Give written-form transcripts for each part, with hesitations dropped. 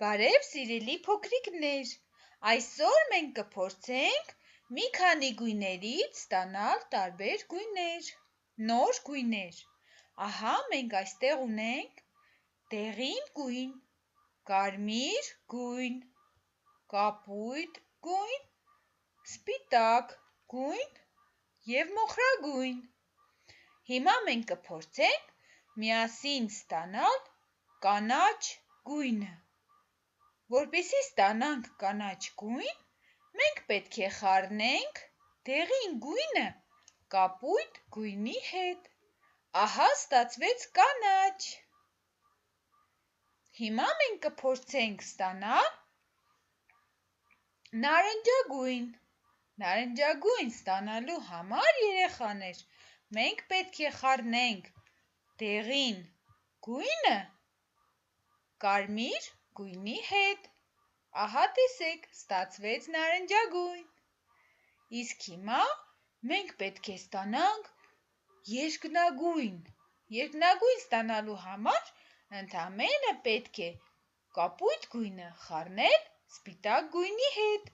Բարև սիրելի փոքրիկներ, այսօր մենք կփորձենք մի քանի գույներից ստանալ տարբեր գույներ, նոր գույներ, ահա մենք այստեղ ունենք դեղին գույն, կարմիր գույն, կապույտ գույն, սպիտակ գույն և մոխրագույն, հիմա մենք կփորձենք միասին ստանալ կանաչ գույնը, որպեսզի ստանանք կանաչ գույն, մենք պետք է խառնենք դեղին գույնը կապույտ գույնի հետ, ահա ստացվեց կանաչ, հիմա մենք կփորձենք ստանալ նարնջագույն ստանալու համար երեխաներ, մենք պետք է խառնենք դեղին գույնը կարմիր գույնի հետ, ահա տեսեք, ստացվեց նարնջագույն, իսկ հիմա մենք պետք է ստանանք երկնագույն ստանալու համար ընդամենը պետք է կապույտ գույնը խառնել սպիտակ գույնի հետ,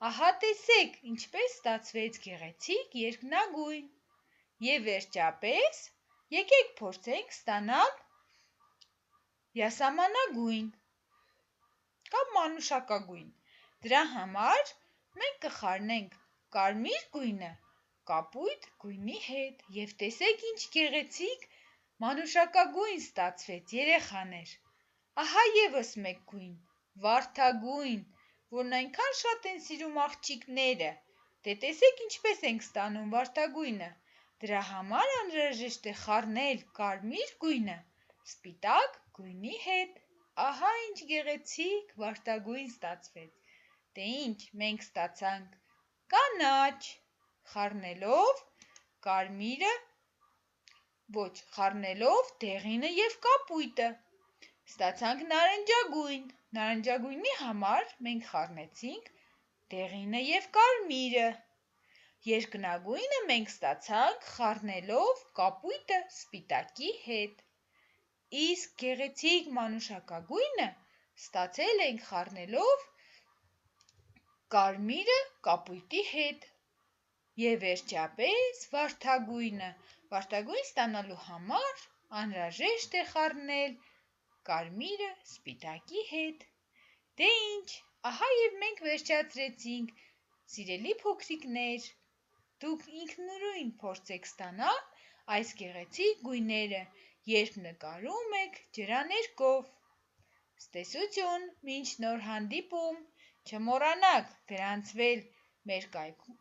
ահա տեսեք, ինչպես ստացվեց գեղեցիկ երկնագույն, և վերջապես եկեք փորձենք ստանալ յասամանագույն կամ մանուշակագույն, դրա համար մենք կխառնենք կարմիր գույնը կապույտ գույնի հետ և տեսեք ինչ գեղեցիկ մանուշակագույն ստացվեց երեխաներ, ահա ևս մեկ գույն, վարդագույն, որն այնքան շատ են սիրում աղջիկները, դե տեսեք ինչպես ենք ստանում վարդագույնը, դրա համար անհրաժեշտ է խառնել կարմիր գույնը սպիտակ գույնի հետ, ահա ինչ գեղեցիկ վարդագույն ստացվեց, դե ինչ մենք ստացանք կանաչ, խառնելով դեղինը և կապույտը, ստացանք նարնջագույնի համար մենք խառնեցինք դեղինը և կարմիրը, երկնագույնը մենք ստացանք խառնելով կապույտը սպիտակի հետ, իսկ գեղեցիկ մանուշակագույնը ստացել ենք խառնելով կարմիրը կապույտի հետ և վերջապես վարդագույն ստանալու համար անհրաժեշտ է խառնել կարմիրը սպիտակի հետ, դե ինչ, ահա և մենք վերջացրեցինք, սիրելի փոքրիկներ, դուք ինքնուրույն փորձեք ստանալ այս գեղեցիկ գույները, երբ նկարում եք ջրաներկով, ցտեսություն, մինչ նոր հանդիպում, չմոռանաք գրանցվել մեր կայքում